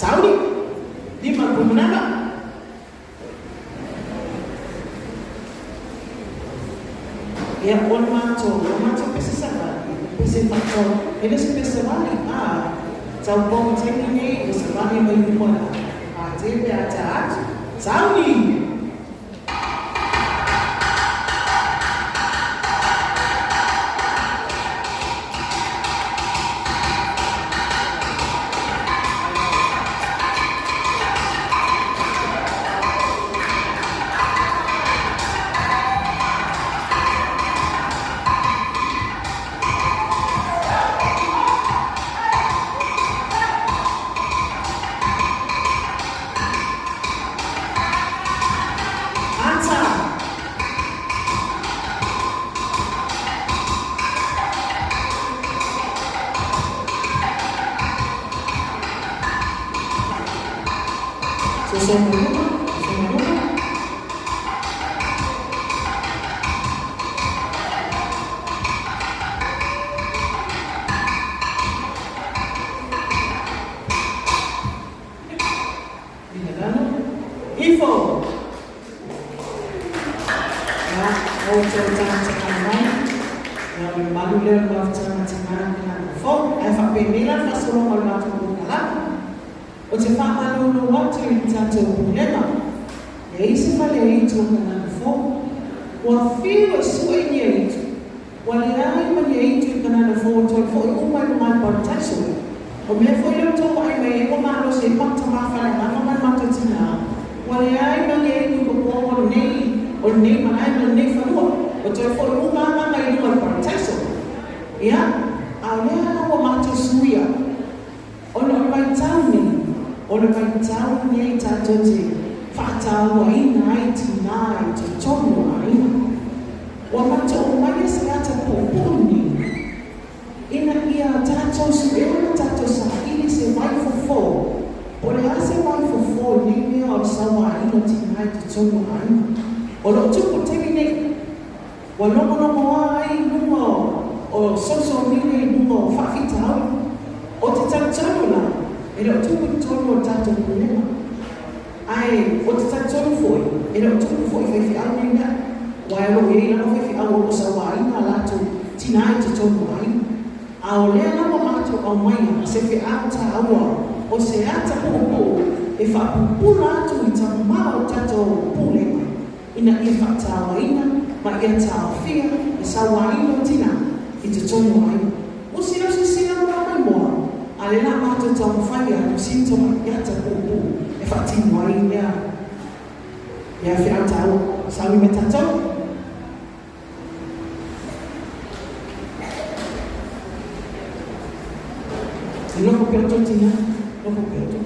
Saudi di Manado. Ya, one macho pesa sana, pesa tato, ini sih pesa balik. Campur macam ini, pesa balik main mana? Jadi aja, Saudi. Info. Ya, macam-macam yang baru ler macam-macam dengan phone, FAP Milan pasal orang macam bukan. Oce fa malu waktu itu problema. Ya isi fale itu dengan phone. Wafiro suenya itu. Walai mana itu dengan phone tu phone umai pertaso. Ome foi eu tô aí meio como a nossa irmã toma fala mas não mata tina. Walai mana itu berkumpul ni mana ni falua. Oce foi uma itu pertaso. Ya, awalnya aku mata suya. Orang baik tahu ni. Orang baik tahu ni tahu je. Fakta wainai tinai tutono waina. Wamata umaya siata poponi. Ina ia tato suena tato sa ini se vai fofo. Ore ase vai fofo ni me o sawa ina tinai tutono waina. Oro tuko temine. Walomo ai numo o social media numo fafitau. O te tato la. Ero tuko tono tato kunema. Ai, o te tato foi. Ero tuko foi fefi almenga. Wai lo ye na fefi awo o sawa ina lato tinai tutono waina. Ao lea na mato au mai se fe ata awa o se ata popo e fa pupula atu i ta mao tato pulema ina i fa tawa ina ma ia tawa fia e sawa ina tina i te tono aina o si rasi sina mara moa a le na mato tawa faya o sinto ma ia ta popo e fa tino aina ia fe ata awa sawi me tato no copiato tina, no copiato.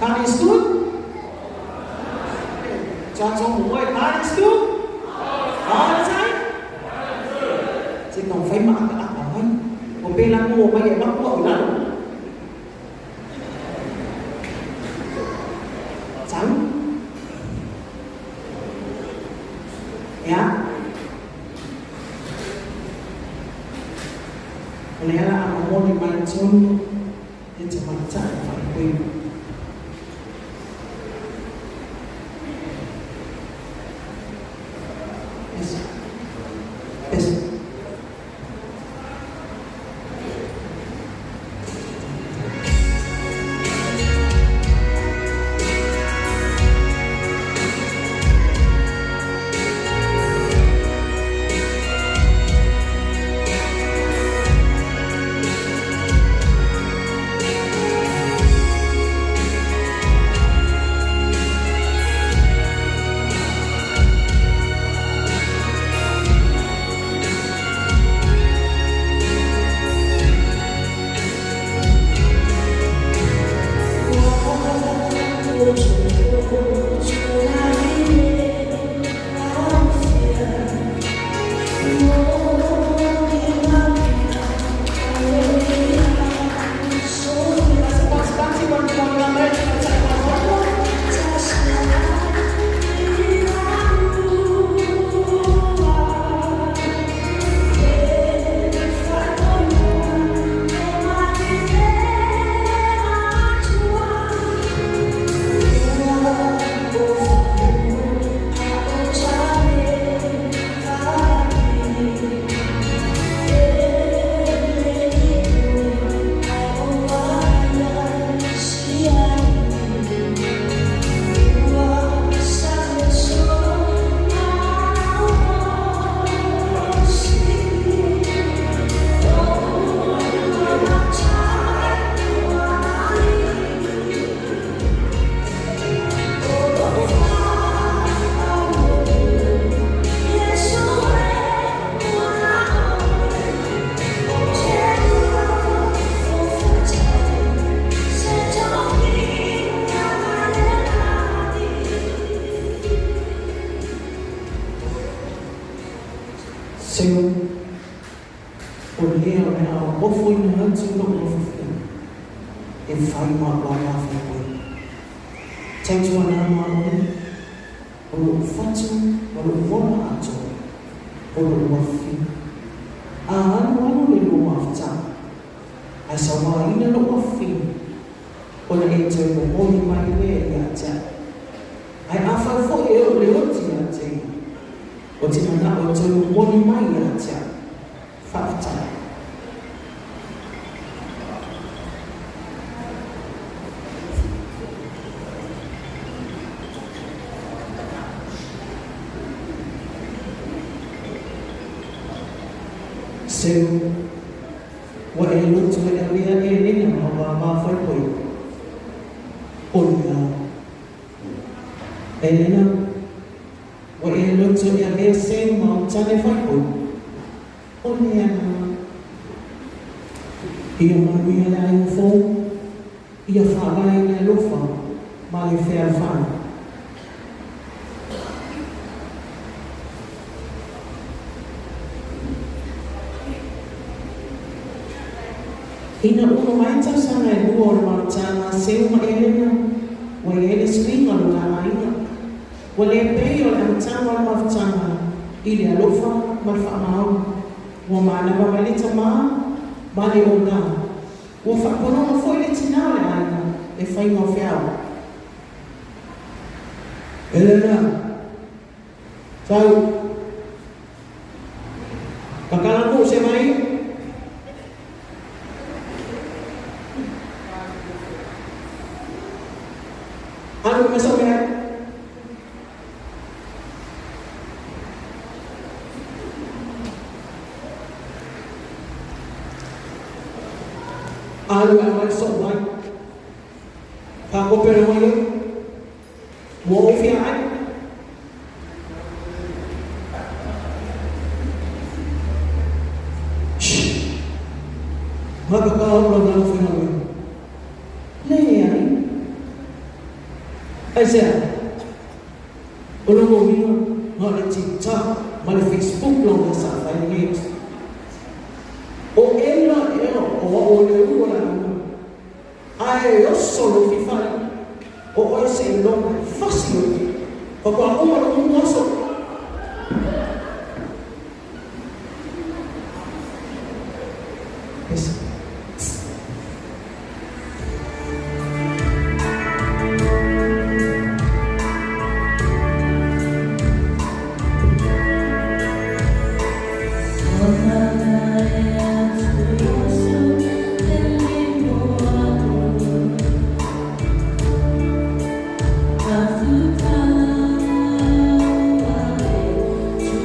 Bạn is goed? Chọn số 1 ơi, bạn is good? Bạn sai? Chỉ còn phải mặc cái áo thôi. Một bên là mua bây giờ bắt vội lắm. Trắng. Ya. Lẽ là mau đi bán chôn nên chỉ mặt chạy phải quên. Seu o leo e a ofo i na hantu no ofo e whai ma wala whai. Teitu ana maone, o lo whatu, o lo wona ato, o lo wafi. A anu le lo wafta, ai sa wā ina lo wafi, o le e te mo moni mai le e atea. Ai awhai fo e o le oti atea, o te mana o te mo moni mai atea, whafta. Seu wa e lutu e awea e nina ma wa mawhai poi. Ona. E nina, wa e lutu e awea se ma o tane whai poi. Ona ana. Ia manuia le ai fō, ia whārai le lofa, ma le whea whāna. Ina uno mai tausanga e lua o le marutanga seu ma elena, wa e ele swinga lo la maina. Wa le pei o le amtanga o le mawhtanga, i le alofa ma le whaamau. Wa maana wa malita maa, ma le o ngā. Wa whakoronga fo le tina o le aina, e whainga o whiau. Elena, tau, kakala ko se mai, ano masuk ya? Ano ang masuk mai? Kako pero mo yun? Mo ofiaan? Shhh! Magkakaon lang ang ofiaan. Leyan. Ai sea, o longo vino, no le TikTok, ma le Facebook longo sa fai news. O ella o le uno la uno. Ai io solo fi fai. O ese longo facile. O qua uno lo uno so. To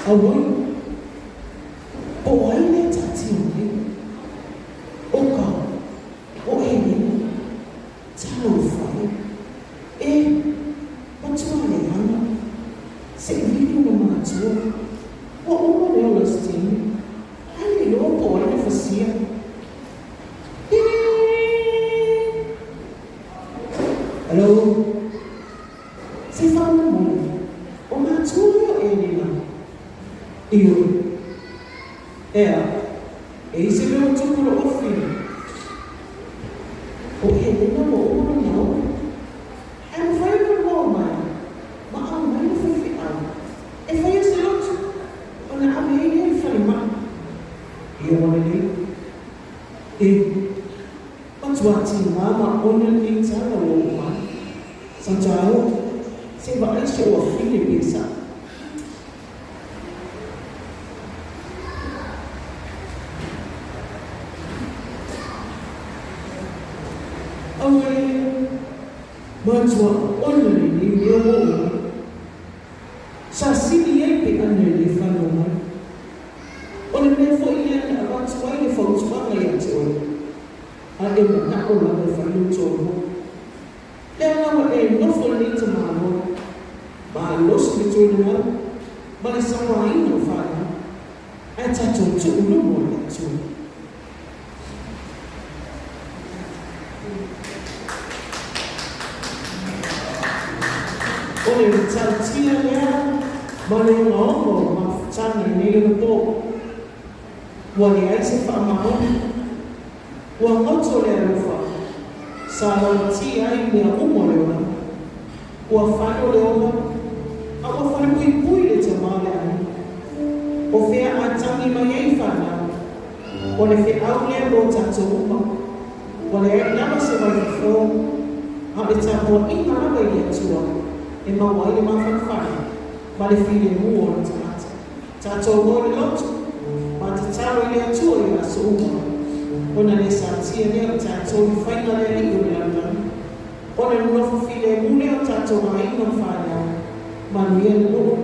Away, oh, why let that you? Oh, God, oh, Amy, tell fire. What's wrong, Hannah? Say, you know, my two. Oh, what else, Tim? I didn't know, boy, never see it. Hello? Say, found the money. Oh, my two, Amy. Io e se vedo tutto lo offrire ok, no I'm afraid of no man ma I'm not afraid of it if I used to look on I'm here for man io voglio dire what's what in mama only things I know man sometimes se va a essere offrire pensa Majwa only ni yo sa sini yake anele fanoma ona me fo ile na about why fo tswa ya tso ade na ko la fa lu tso le na wa no fo ni to ma no ba lo si to no ba le sa wa ino fa na a ta to no mo na tso Oleh cantinya menengok macam ini untuk wanita sefaham, wangot oleh rufa, sahaja ini aku mulai, wafan oleh orang, aku fan pui le jemaah, ofia macam ini mayai fana, oleh fi awalnya bocah cuma, oleh nama sebagai form, ada campur ini mana bagi cuaca. E ma wai le mafanfana ma le file mua na tamata tatou ngore lotu ma te taro le atua i la souma ona le satia le o tatou i whaina le li o le anani ona nuofu file mune o tatou ma ina whana ma nuia le loo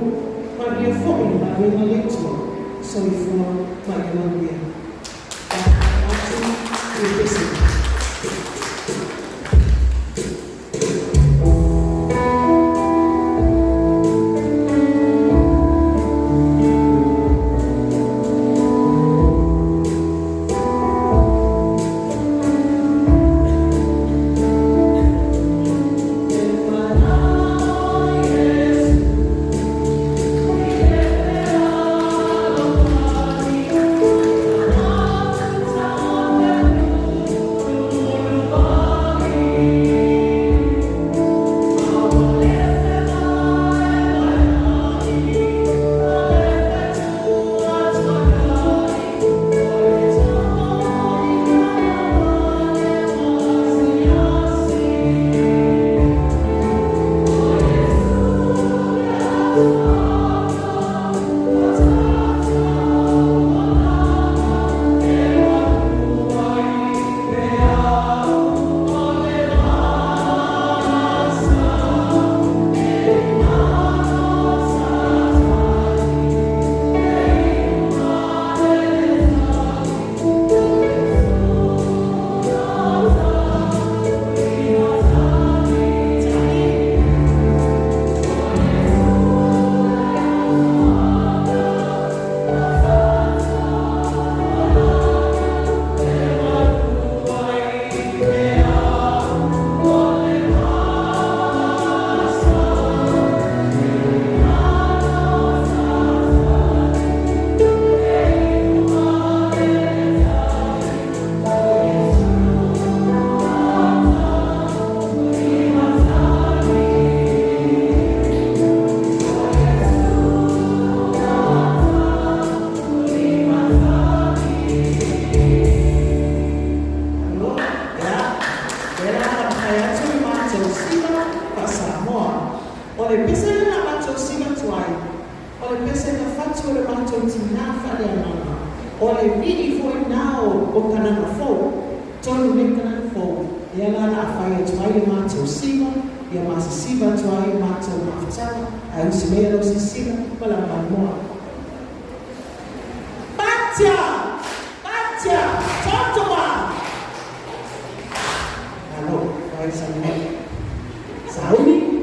ma nuia fōi ma nuia na le tua so i fua ma i na nuia atu i pesi le vidi foi nao o kananga fo. Tonu me kananga fo. Ia la na whai e tuai e mātou siva. Ia māsa siva tuai e mātou mawhatanga. A usi mea lau si siva. Pala mai moa. Batia! Batia! Totoa! Alo, whai sa mea. Sauni?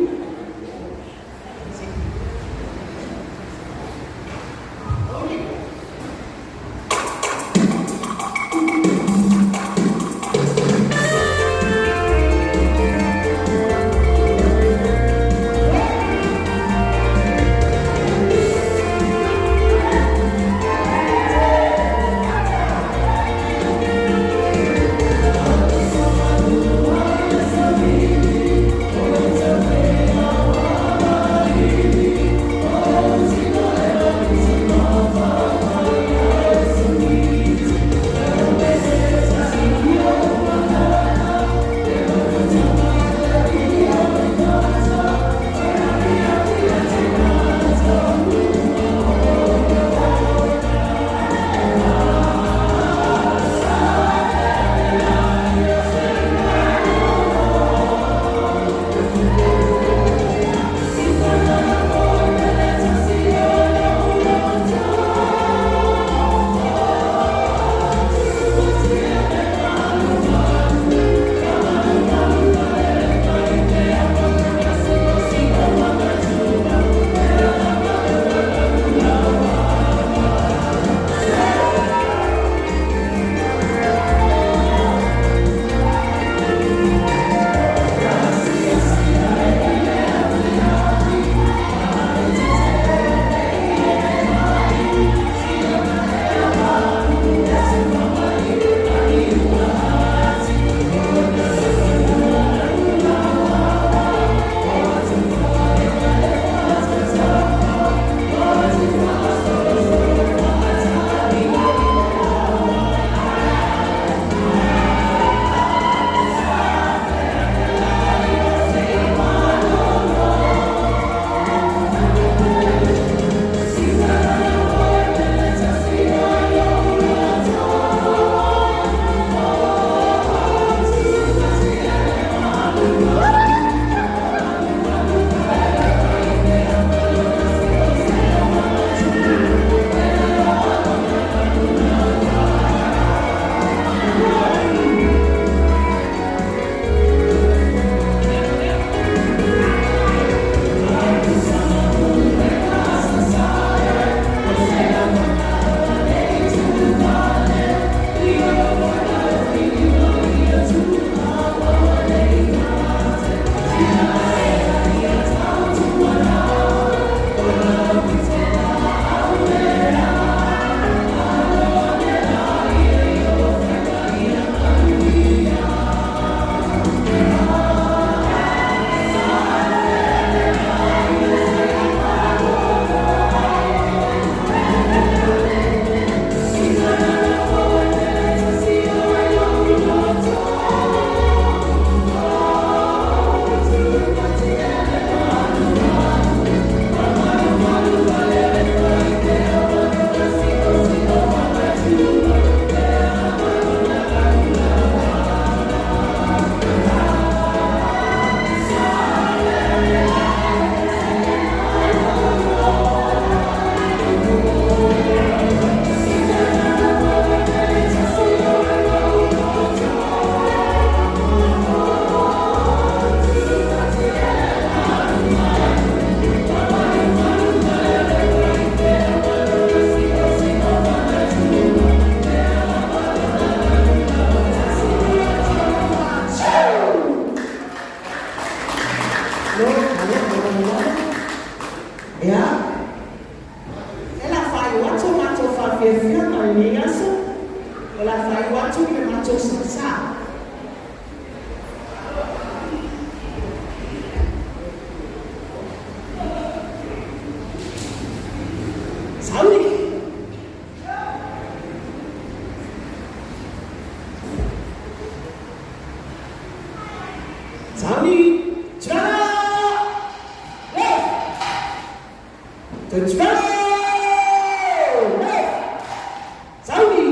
Saudi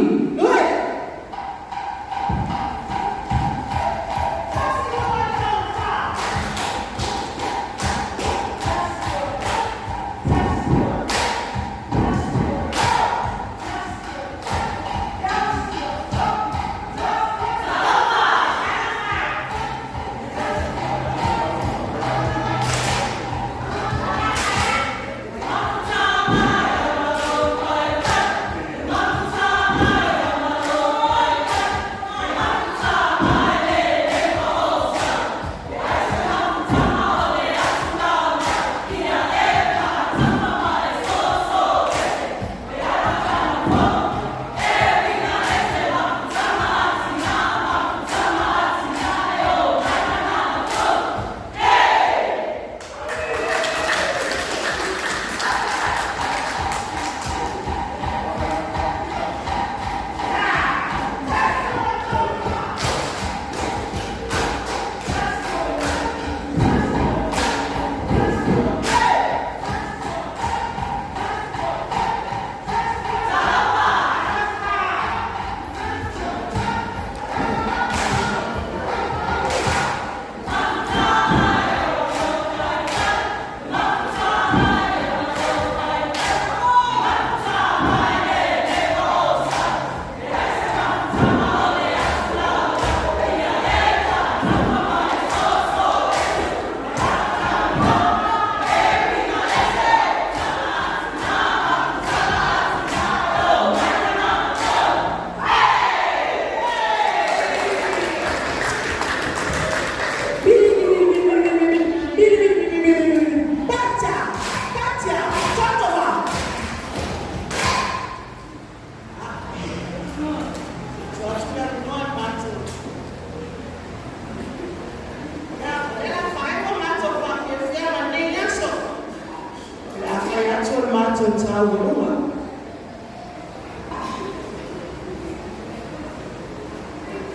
mātou tāu runga.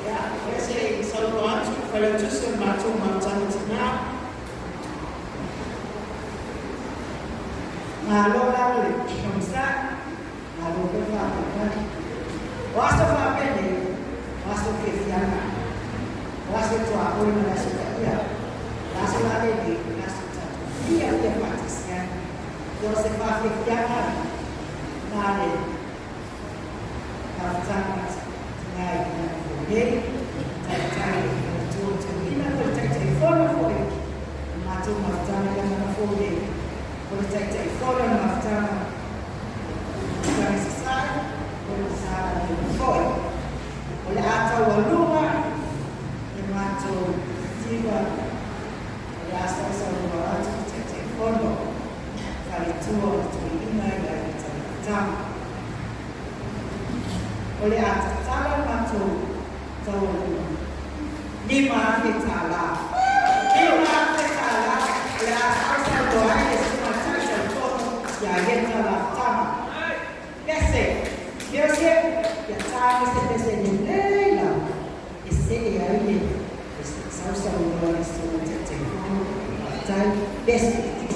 Ia se sauro atu, whare tusu mātou mātana tina. Ngā lola le kihamsa, ngā lola whāpena. Waso whāpene, waso ke whiana. Waso tua oi na laso ka ia. Laso la lele, laso tatu. Ia patisia. Yo se whāwhi whiana. Nāre. Kāwhatanga tingā i kina kōrei. Tai tō ina ko tai whona hoi. Mātou mawhatanga i kina kōrei. Ko tai whona mawhatanga. Kai sasai. Ko sāra i hoi. O le ātau alunga. Mātou tiwa o le asa saurua atu te whono whare tua o tui ina i ai te tama. O le atatala mātou tau alunga. Ni maawhi tā la. Ni maawhi tā la. O le asa saurua ai e sima taita tono ia ieta la tama. Pese. Pese. Ia tāma se pese ni leila. E se e ai e. Sau-sau, nós estamos tentando, tá?